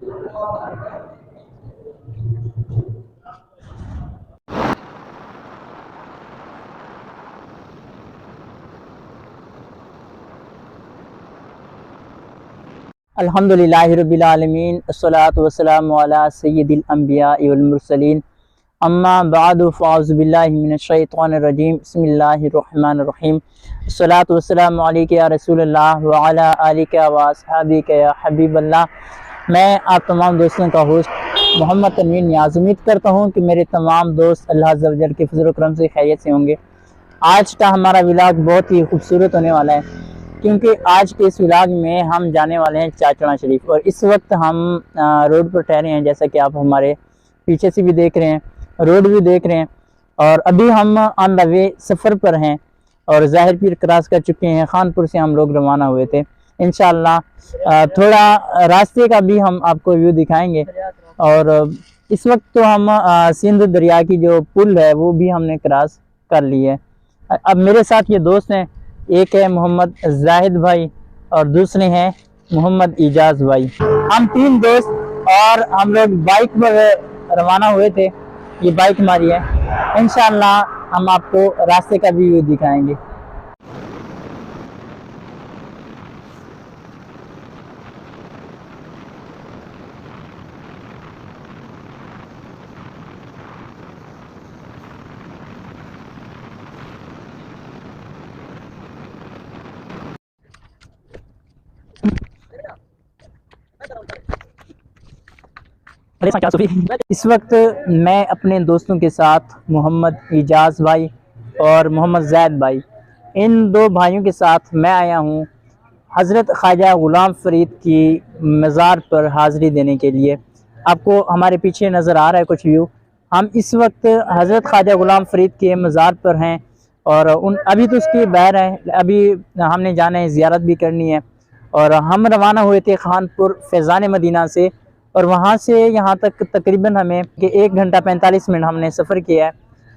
अल्हम्दुलिल्लाहि रब्बिल आलमीन अस्सलातु वस्सलामु अला सय्यिदिल अंबिया वल मुरसलीन अम्मा बादु फ़अऊज़ु बिल्लाहि मिनश शैतानिर रजीम बिस्मिल्लाहिर रहमानिर रहीम अस्सलातु वस्सलामु अलैका या रसूलल्लाह व अला आलिका व अस्हाबिका या हबीबल्लाह। मैं आप तमाम दोस्तों का होस्ट मोहम्मद तनवीर नियाज़ उम्मीद करता हूँ कि मेरे तमाम दोस्त अल्लाह अज़्ज़ा व जल के फज़ल व करम से खैरियत से होंगे। आज का हमारा व्लॉग बहुत ही खूबसूरत होने वाला है, क्योंकि आज के इस व्लॉग में हम जाने वाले हैं चाचड़ा शरीफ। और इस वक्त हम रोड पर ठहरे हैं, जैसा कि आप हमारे पीछे से भी देख रहे हैं, रोड भी देख रहे हैं। और अभी हम ऑन द वे सफ़र पर हैं और ज़ाहिर पीर क्रॉस कर चुके हैं। खानपुर से हम लोग रवाना हुए थे। इंशाअल्लाह थोड़ा रास्ते का भी हम आपको व्यू दिखाएंगे। और इस वक्त तो हम सिंध दरिया की जो पुल है वो भी हमने क्रॉस कर ली है। अब मेरे साथ ये दोस्त हैं, एक है मोहम्मद जाहिद भाई और दूसरे हैं मोहम्मद इजाज भाई। हम तीन दोस्त और हम लोग बाइक पर रवाना हुए थे। ये बाइक हमारी है। इंशाअल्लाह हम आपको रास्ते का भी व्यू दिखाएंगे। इस वक्त मैं अपने दोस्तों के साथ मोहम्मद इजाज भाई और मोहम्मद जैद भाई, इन दो भाइयों के साथ मैं आया हूँ हज़रत ख्वाजा ग़ुलाम फ़रीद की मज़ार पर हाज़िरी देने के लिए। आपको हमारे पीछे नज़र आ रहा है कुछ व्यू। हम इस वक्त हज़रत ख्वाजा ग़ुलाम फ़रीद के मज़ार पर हैं और अभी तो उसकी बैर है, अभी हमने जाना है, ज़ियारत भी करनी है। और हम रवाना हुए थे खानपुर फैज़ान मदीना से, और वहाँ से यहाँ तक तकरीबन हमें 1 घंटा 45 मिनट हमने सफ़र किया है।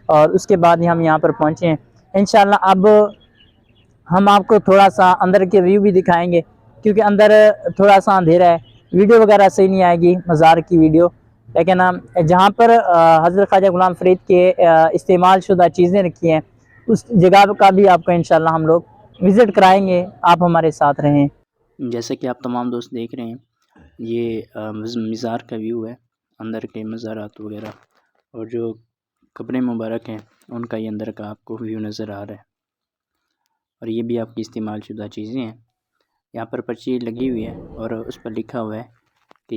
और उसके बाद ही हम यहाँ पर पहुँचे हैं। इंशाअल्लाह अब हम आपको थोड़ा सा अंदर के व्यू भी दिखाएंगे, क्योंकि अंदर थोड़ा सा अंधेरा है, वीडियो वगैरह सही नहीं आएगी मज़ार की वीडियो। लेकिन जहाँ पर हज़रत ख्वाजा ग़ुलाम फ़रीद के इस्तेमाल शुदा चीज़ें रखी हैं, उस जगह का भी आपको इंशाअल्लाह हम लोग विज़िट कराएंगे। आप हमारे साथ रहें। जैसे कि आप तमाम दोस्त देख रहे हैं, ये मज़ार का व्यू है, अंदर के मज़ारात वगैरह और जो कब्रें मुबारक हैं उनका ये अंदर का आपको व्यू नज़र आ रहा है। और ये भी आपकी इस्तेमाल शुदा चीज़ें हैं। यहाँ पर पर्ची लगी हुई है और उस पर लिखा हुआ है कि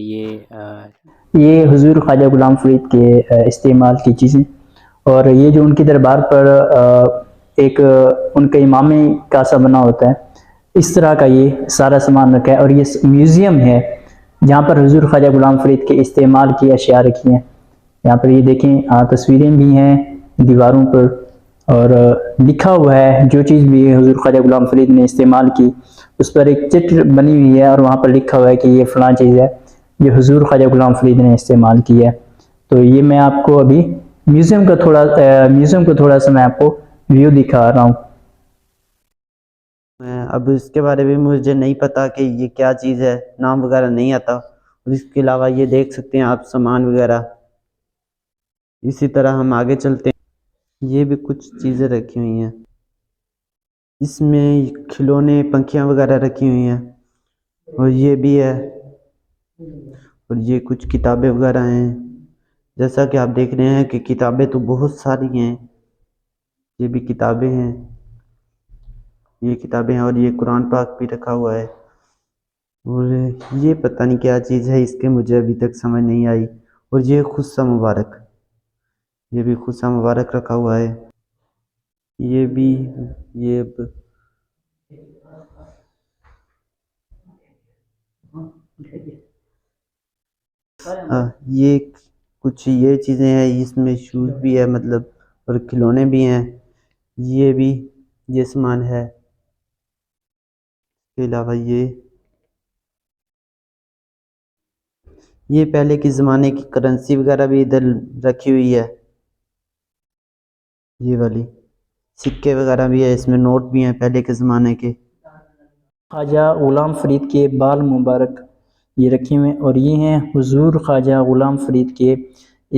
ये हुज़ूर ख्वाजा ग़ुलाम फ़रीद के इस्तेमाल की चीज़ें। और ये जो उनके दरबार पर एक उनका इमामी कासा बना होता है, इस तरह का ये सारा सामान रखा है। और ये म्यूज़ियम है जहाँ पर हुज़ूर ख्वाजा ग़ुलाम फ़रीद के इस्तेमाल की अशिया रखी हैं। यहाँ पर ये देखें, तस्वीरें भी हैं दीवारों पर और लिखा हुआ है जो चीज़ भी हुज़ूर ख्वाजा ग़ुलाम फ़रीद ने इस्तेमाल की, उस पर एक चित्र बनी हुई है और वहाँ पर लिखा हुआ है कि ये फ़लाँ चीज़ है जो हुज़ूर ख्वाजा ग़ुलाम फ़रीद ने इस्तेमाल की है। तो ये मैं आपको अभी म्यूज़ियम को थोड़ा सा मैं आपको व्यू दिखा रहा हूँ। अब इसके बारे में मुझे नहीं पता कि ये क्या चीज़ है, नाम वगैरह नहीं आता। और इसके अलावा ये देख सकते हैं आप सामान वगैरह। इसी तरह हम आगे चलते हैं। ये भी कुछ चीज़ें रखी हुई हैं, इसमें खिलौने पंखियाँ वगैरह रखी हुई हैं। और ये भी है, और ये कुछ किताबें वगैरह हैं। जैसा कि आप देख रहे हैं कि किताबें तो बहुत सारी हैं। ये भी किताबें हैं, ये किताबें हैं। और ये कुरान पाक भी रखा हुआ है। और ये पता नहीं क्या चीज़ है, इसके मुझे अभी तक समझ नहीं आई। और ये खुस्सा मुबारक, ये भी खुस्सा मुबारक रखा हुआ है। ये भी ये ये कुछ ये चीज़ें हैं, इसमें शूज़ भी है मतलब, और खिलौने भी हैं। ये भी ये सामान है। इसके अलावा ये पहले के ज़माने की करेंसी वगैरह भी इधर रखी हुई है। ये वाली सिक्के वगैरह भी है, इसमें नोट भी हैं पहले के ज़माने के। ख्वाजा ग़ुलाम फ़रीद के बाल मुबारक ये रखे हुए हैं, और ये हैं हुजूर ख्वाजा ग़ुलाम फ़रीद के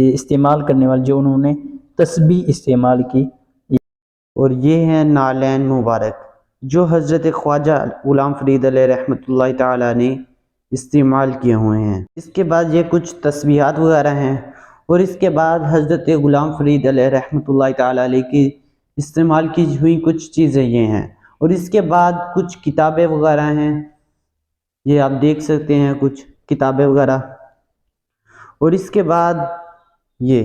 इस्तेमाल करने वाले जो उन्होंने तस्बीह इस्तेमाल की। और ये हैं नालैन मुबारक जो हज़रत ख्वाजा ग़ुलाम फ़रीद अलैहि रहमतुल्लाहि ताला ने इस्तेमाल किए हुए हैं। इसके बाद ये कुछ तस्बीहात वगैरह हैं, और इसके बाद हज़रत ग़ुलाम फ़रीद अलैहि रहमतुल्लाहि ताला अलैहि की इस्तेमाल की हुई कुछ चीज़ें ये हैं। और इसके बाद कुछ किताबें वगैरह हैं, ये आप देख सकते हैं कुछ किताबें वगैरह। और इसके बाद ये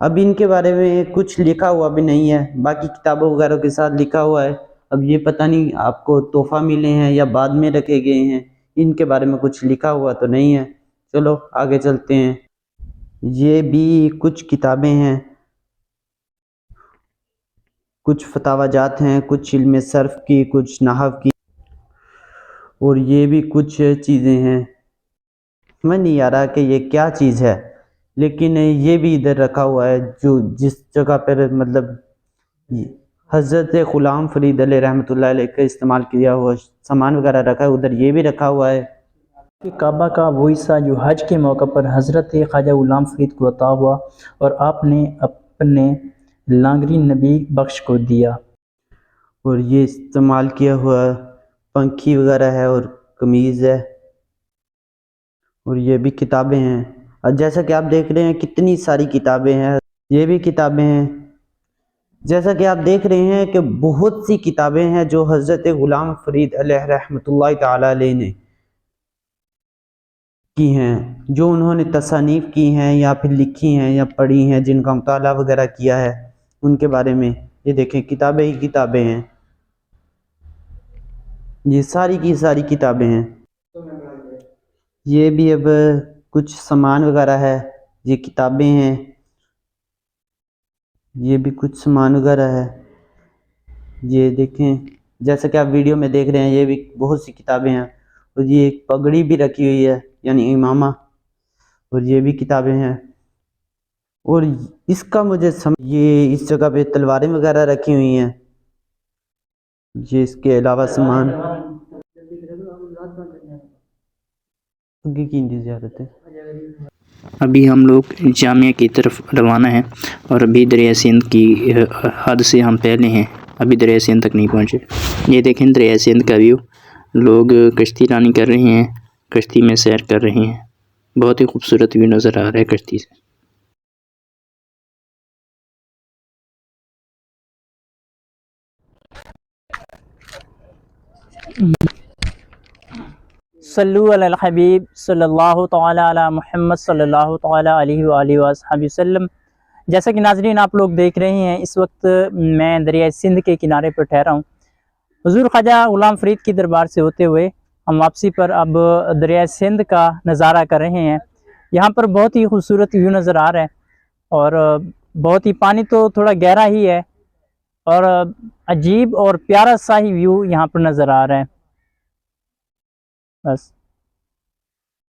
अब इनके बारे में कुछ लिखा हुआ भी नहीं है, बाकी किताबों वगैरह के साथ लिखा हुआ है। अब ये पता नहीं आपको तोहफ़ा मिले हैं या बाद में रखे गए हैं, इनके बारे में कुछ लिखा हुआ तो नहीं है। चलो आगे चलते हैं। ये भी कुछ किताबें हैं, कुछ फतावाजात हैं, कुछ इल्म सर्फ़ की, कुछ नहव की, और ये भी कुछ चीज़ें हैं। समझ नहीं आ रहा कि ये क्या चीज़ है, लेकिन ये भी इधर रखा हुआ है जो जिस जगह पर मतलब हज़रत ग़ुलाम फ़रीद अलैहि रहमतुल्लाहि अलैहि का इस्तेमाल किया हुआ सामान वगैरह रखा है, उधर ये भी रखा हुआ है। काबा का वो हिस्सा जो हज के मौका पर हज़रत ख्वाजा ग़ुलाम फ़रीद को अता हुआ और आपने अपने लांगरी नबी बख्श को दिया। और ये इस्तेमाल किया हुआ पंखी वगैरह है और कमीज़ है, और ये भी किताबें हैं। और जैसा कि आप देख रहे हैं कितनी सारी किताबें हैं, ये भी किताबें हैं। जैसा कि आप देख रहे हैं कि बहुत सी किताबें हैं जो हज़रत ग़ुलाम फ़रीद अलैहि रहमतुल्लाहि ताला अलैहि ने की हैं, जो उन्होंने तसानीफ़ की हैं या फिर लिखी हैं या पढ़ी हैं, जिनका मुताला वगैरह किया है, उनके बारे में ये देखें किताबें ही किताबें हैं। ये सारी की सारी किताबें हैं। ये भी अब कुछ सामान वगैरह है, ये किताबें हैं, ये भी कुछ सामान वगैरह है। ये देखें जैसा कि आप वीडियो में देख रहे हैं, ये भी बहुत सी किताबें हैं। और ये एक पगड़ी भी रखी हुई है यानी इमामा, और ये भी किताबें हैं। और इसका मुझे ये इस जगह पे तलवारें वगैरह रखी हुई हैं। ये इसके अलावा सामान की ज़्यारत है। अभी हम लोग जामिया की तरफ रवाना हैं और अभी दरिया सिंध की हद से हम पहले हैं, अभी दरिया सिंध तक नहीं पहुँचे। ये देखें दरिया सिंध का व्यू, लोग कश्ती रानी कर रहे हैं, कश्ती में सैर कर रहे हैं। बहुत ही खूबसूरत व्यू नज़र आ रहा है कश्ती से। सल्लु अलल हबीब सल्लल्लाहु तआला अला मुहम्मद सल्लल्लाहु तआला अलैहि वसल्लम। जैसा कि नाज़रीन आप लोग देख रहे हैं, इस वक्त मैं दरिया सिंध के किनारे पर ठहरा हूँ। हुज़ूर ख्वाजा ग़ुलाम फ़रीद की दरबार से होते हुए हम वापसी पर अब दरिया सिंध का नज़ारा कर रहे हैं। यहाँ पर बहुत ही खूबसूरत व्यू नज़र आ रहा है, और बहुत ही पानी तो थोड़ा गहरा ही है, और अजीब और प्यारा सा ही व्यू यहाँ पर नज़र आ रहा है। बस।